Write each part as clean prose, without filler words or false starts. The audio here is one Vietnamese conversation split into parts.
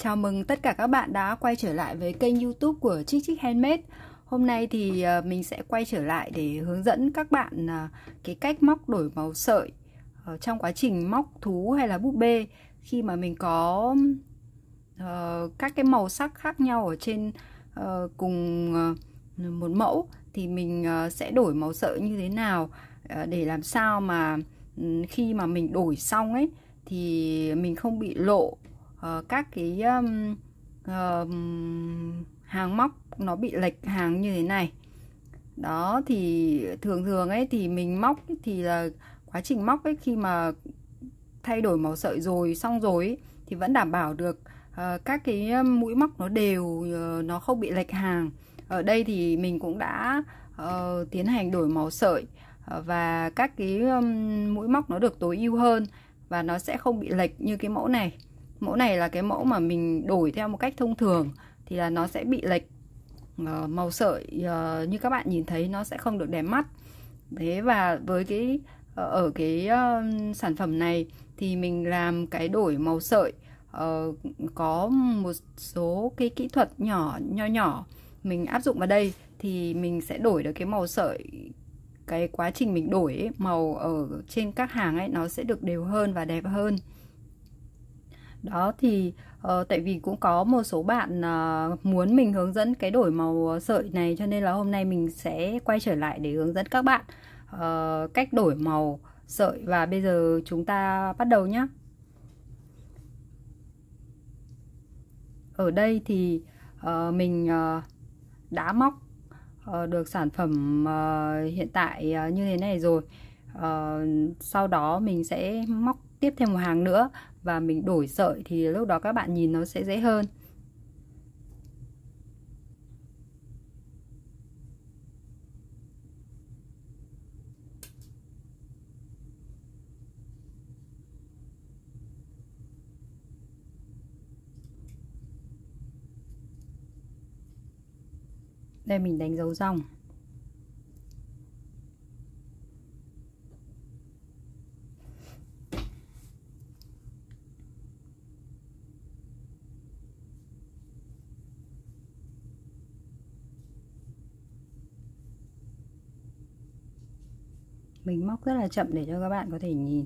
Chào mừng tất cả các bạn đã quay trở lại với kênh YouTube của Chick Chick Handmade. Hôm nay thì mình sẽ quay trở lại để hướng dẫn các bạn cái cách móc đổi màu sợi trong quá trình móc thú hay là búp bê. Khi mà mình có các cái màu sắc khác nhau ở trên cùng một mẫu thì mình sẽ đổi màu sợi như thế nào để làm sao mà khi mà mình đổi xong ấy thì mình không bị lộ các cái hàng móc nó bị lệch hàng như thế này. Đó thì thường ấy thì mình móc ấy, thì là quá trình móc ấy, khi mà thay đổi màu sợi rồi xong rồi ấy, thì vẫn đảm bảo được các cái mũi móc nó đều, nó không bị lệch hàng. Ở đây thì mình cũng đã tiến hành đổi màu sợi và các cái mũi móc nó được tối ưu hơn và nó sẽ không bị lệch như cái mẫu này. Mẫu này là cái mẫu mà mình đổi theo một cách thông thường thì là nó sẽ bị lệch màu sợi, như các bạn nhìn thấy nó sẽ không được đẹp mắt. Thế và với cái ở cái sản phẩm này thì mình làm cái đổi màu sợi có một số cái kỹ thuật nhỏ mình áp dụng vào đây thì mình sẽ đổi được cái màu sợi. Cái quá trình mình đổi ấy, màu ở trên các hàng ấy nó sẽ được đều hơn và đẹp hơn. Đó thì tại vì cũng có một số bạn muốn mình hướng dẫn cái đổi màu sợi này, cho nên là hôm nay mình sẽ quay trở lại để hướng dẫn các bạn cách đổi màu sợi. Và bây giờ chúng ta bắt đầu nhé. Ở đây thì mình đã móc được sản phẩm hiện tại như thế này rồi. Sau đó mình sẽ móc tiếp thêm một hàng nữa và mình đổi sợi thì lúc đó các bạn nhìn nó sẽ dễ hơn. Đây mình đánh dấu dòng. Mình móc rất là chậm để cho các bạn có thể nhìn.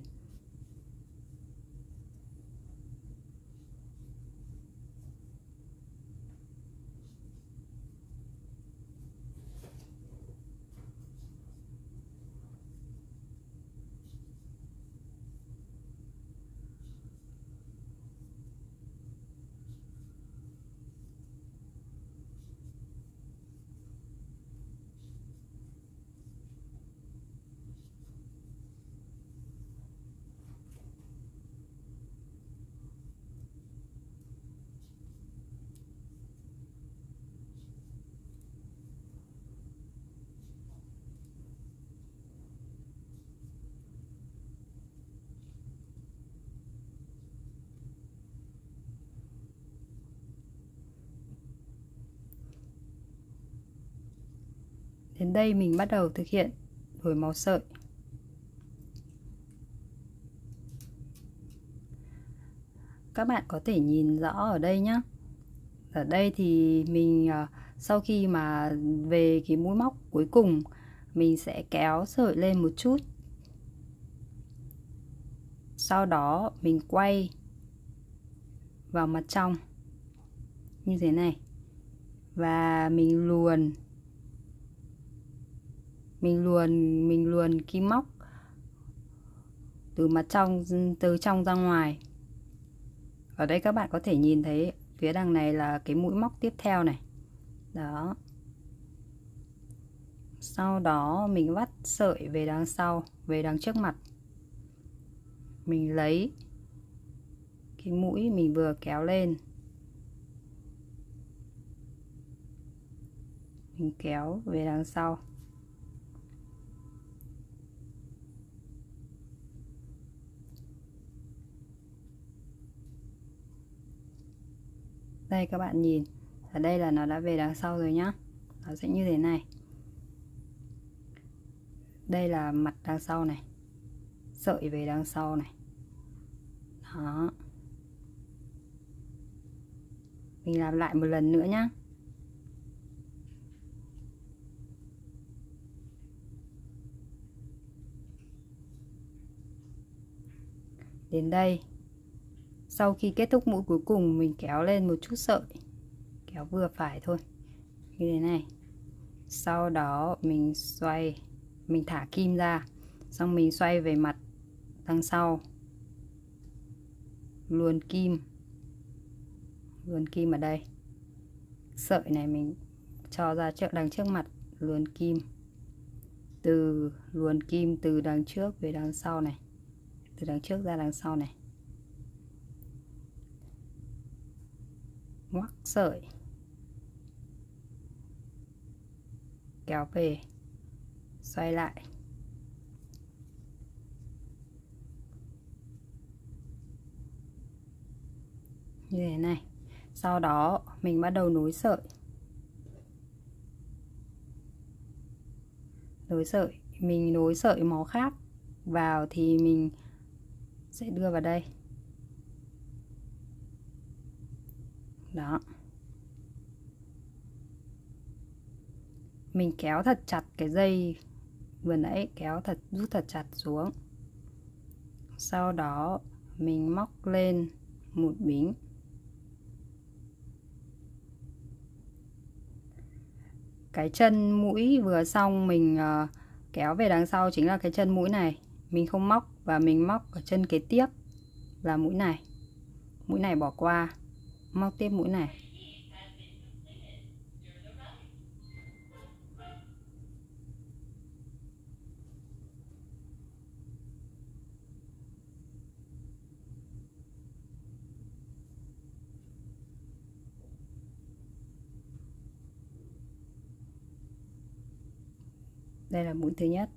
Đến đây mình bắt đầu thực hiện đổi màu sợi. Các bạn có thể nhìn rõ ở đây nhé. Ở đây thì mình sau khi mà về cái mũi móc cuối cùng mình sẽ kéo sợi lên một chút. Sau đó mình quay vào mặt trong như thế này và mình luồn kim móc từ mặt trong, từ trong ra ngoài. Ở đây các bạn có thể nhìn thấy phía đằng này là cái mũi móc tiếp theo này. Đó. Sau đó mình vắt sợi về đằng sau, về đằng trước mặt. Mình lấy cái mũi mình vừa kéo lên, mình kéo về đằng sau. Đây các bạn nhìn, ở đây là nó đã về đằng sau rồi nhá. Nó sẽ như thế này. Đây là mặt đằng sau này, sợi về đằng sau này. Đó. Mình làm lại một lần nữa nhá. Đến đây, sau khi kết thúc mũi cuối cùng, mình kéo lên một chút sợi, kéo vừa phải thôi, như thế này. Sau đó mình xoay, mình thả kim ra, xong mình xoay về mặt đằng sau, luồn kim ở đây. Sợi này mình cho ra đằng trước mặt, luồn kim từ đằng trước về đằng sau này, từ đằng trước ra đằng sau này, ngoắc sợi, kéo về, xoay lại. Như thế này. Sau đó mình bắt đầu nối sợi. Mình nối sợi màu khác vào thì mình sẽ đưa vào đây. Đó. Mình kéo thật chặt cái dây vừa nãy, rút thật chặt xuống. Sau đó mình móc lên một bính. Cái chân mũi vừa xong mình kéo về đằng sau chính là cái chân mũi này. Mình không móc, và mình móc ở chân kế tiếp là mũi này. Mũi này bỏ qua, móc tiếp mũi này. Đây là mũi thứ nhất.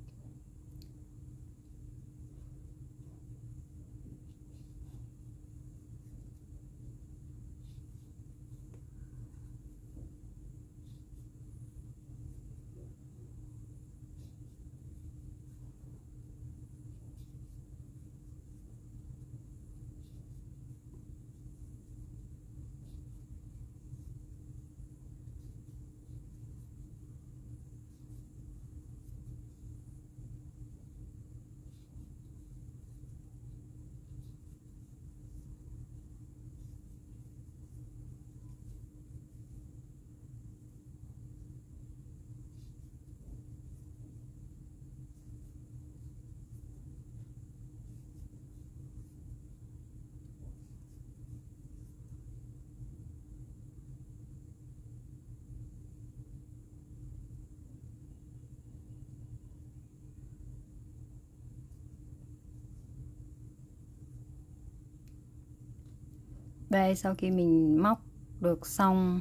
Đây, sau khi mình móc được xong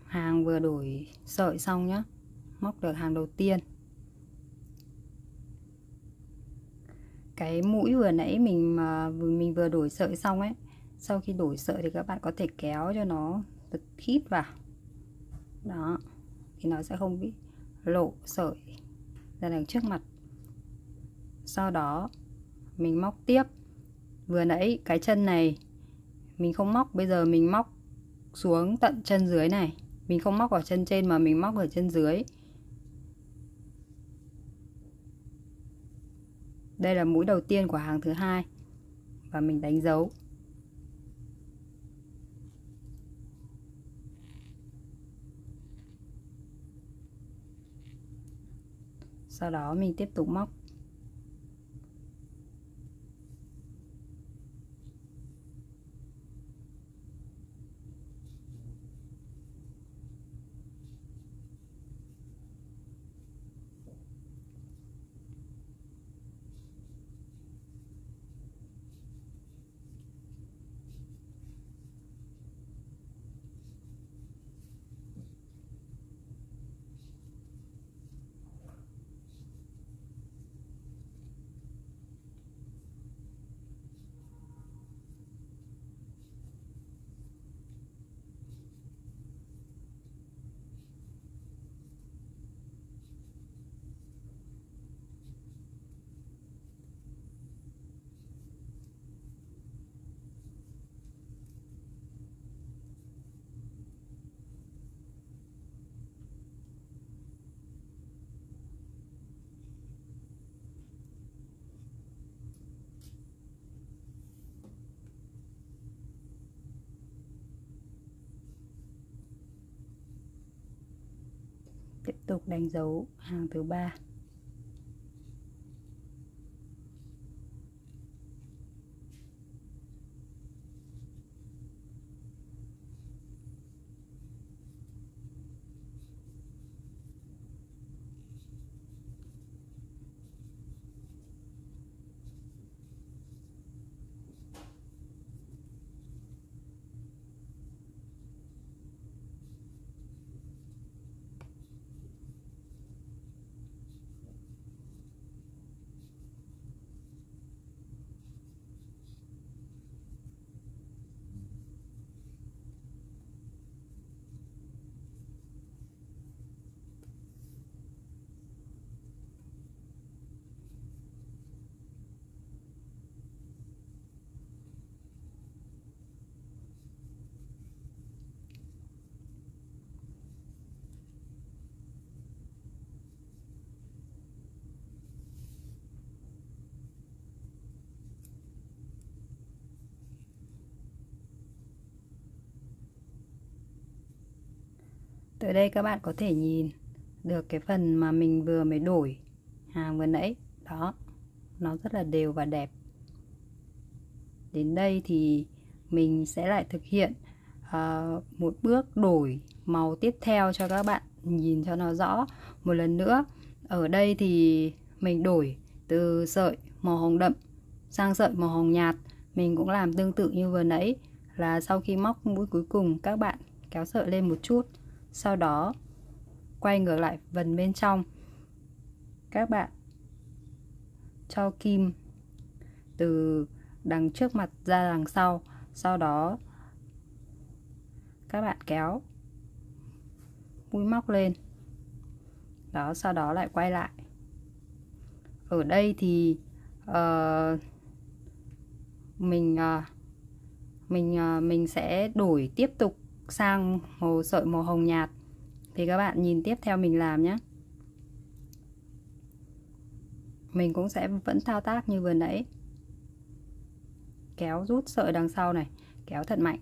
hàng vừa đổi sợi xong nhá, móc được hàng đầu tiên. Cái mũi vừa nãy mình vừa đổi sợi xong ấy, sau khi đổi sợi thì các bạn có thể kéo cho nó thật khít vào. Đó, thì nó sẽ không bị lộ sợi ra đằng trước mặt. Sau đó mình móc tiếp. Vừa nãy cái chân này mình không móc, bây giờ mình móc xuống tận chân dưới này. Mình không móc ở chân trên mà mình móc ở chân dưới. Đây là mũi đầu tiên của hàng thứ hai, và mình đánh dấu. Sau đó mình tiếp tục móc. tục đánh dấu hàng thứ 3. Tới đây các bạn có thể nhìn được cái phần mà mình vừa mới đổi hàng vừa nãy. Đó, nó rất là đều và đẹp. Đến đây thì mình sẽ lại thực hiện một bước đổi màu tiếp theo cho các bạn nhìn cho nó rõ một lần nữa. Ở đây thì mình đổi từ sợi màu hồng đậm sang sợi màu hồng nhạt. Mình cũng làm tương tự như vừa nãy, là sau khi móc mũi cuối cùng các bạn kéo sợi lên một chút, sau đó quay ngược lại phần bên trong, các bạn cho kim từ đằng trước mặt ra đằng sau, sau đó các bạn kéo mũi móc lên đó, sau đó lại quay lại. Ở đây thì mình sẽ đổi tiếp tục sang sợi màu hồng nhạt, thì các bạn nhìn tiếp theo mình làm nhé. Mình cũng sẽ vẫn thao tác như vừa nãy, kéo rút sợi đằng sau này, kéo thật mạnh,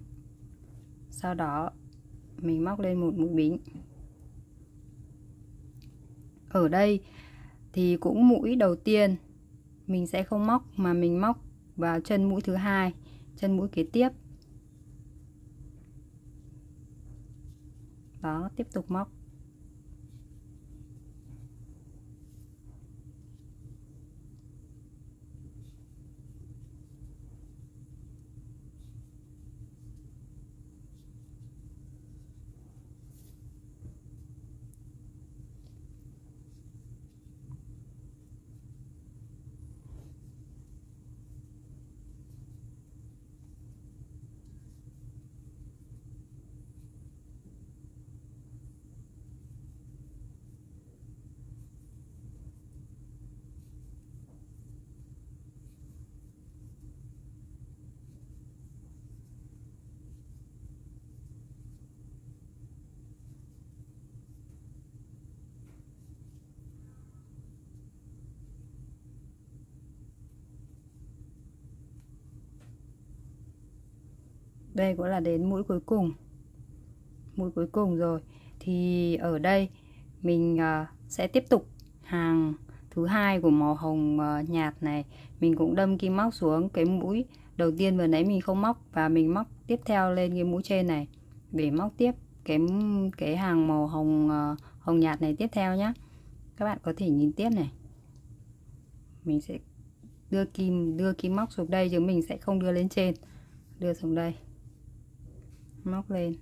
sau đó mình móc lên một mũi bính. Ở đây thì cũng mũi đầu tiên mình sẽ không móc, mà mình móc vào chân mũi thứ hai, chân mũi kế tiếp. Đó, tiếp tục móc. Đây cũng là đến mũi cuối cùng. Mũi cuối cùng rồi. Thì ở đây mình sẽ tiếp tục hàng thứ hai của màu hồng nhạt này. Mình cũng đâm kim móc xuống cái mũi đầu tiên vừa nãy mình không móc, và mình móc tiếp theo lên cái mũi trên này để móc tiếp cái hàng màu hồng nhạt này tiếp theo nhé. Các bạn có thể nhìn tiếp này. Mình sẽ đưa kim móc xuống đây, chứ mình sẽ không đưa lên trên. Đưa xuống đây, móc lên.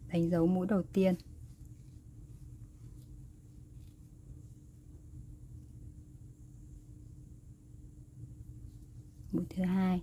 Đánh dấu mũi đầu tiên. Mũi thứ hai.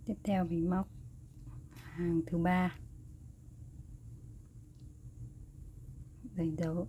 Tiếp theo mình móc hàng thứ 3, đánh dấu.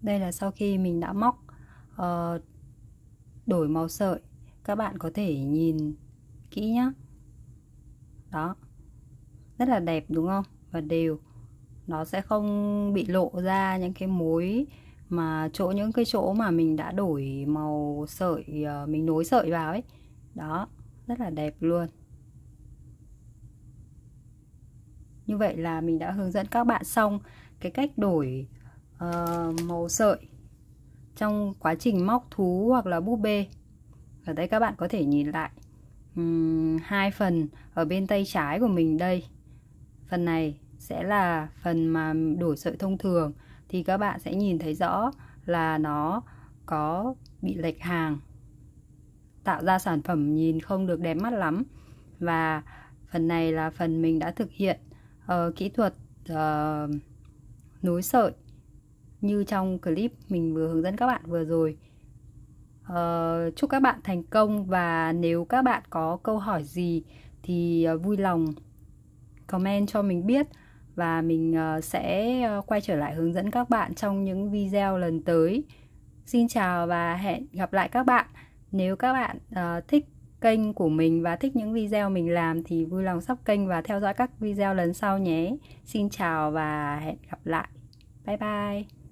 Đây là sau khi mình đã móc đổi màu sợi, các bạn có thể nhìn kỹ nhé. Đó, rất là đẹp đúng không? Và đều, nó sẽ không bị lộ ra những cái mối mà những cái chỗ mà mình đã đổi màu sợi, mình nối sợi vào ấy. Đó, rất là đẹp luôn. Như vậy là mình đã hướng dẫn các bạn xong cái cách đổi màu sợi trong quá trình móc thú hoặc là búp bê. Ở đây các bạn có thể nhìn lại hai phần ở bên tay trái của mình đây. Phần này sẽ là phần mà đổi sợi thông thường, thì các bạn sẽ nhìn thấy rõ là nó có bị lệch hàng, tạo ra sản phẩm nhìn không được đẹp mắt lắm. Và phần này là phần mình đã thực hiện kỹ thuật nối sợi như trong clip mình vừa hướng dẫn các bạn vừa rồi. Chúc các bạn thành công, và nếu các bạn có câu hỏi gì thì vui lòng comment cho mình biết, và mình sẽ quay trở lại hướng dẫn các bạn trong những video lần tới. Xin chào và hẹn gặp lại các bạn. Nếu các bạn thích kênh của mình và thích những video mình làm thì vui lòng sub kênh và theo dõi các video lần sau nhé. Xin chào và hẹn gặp lại. Bye bye.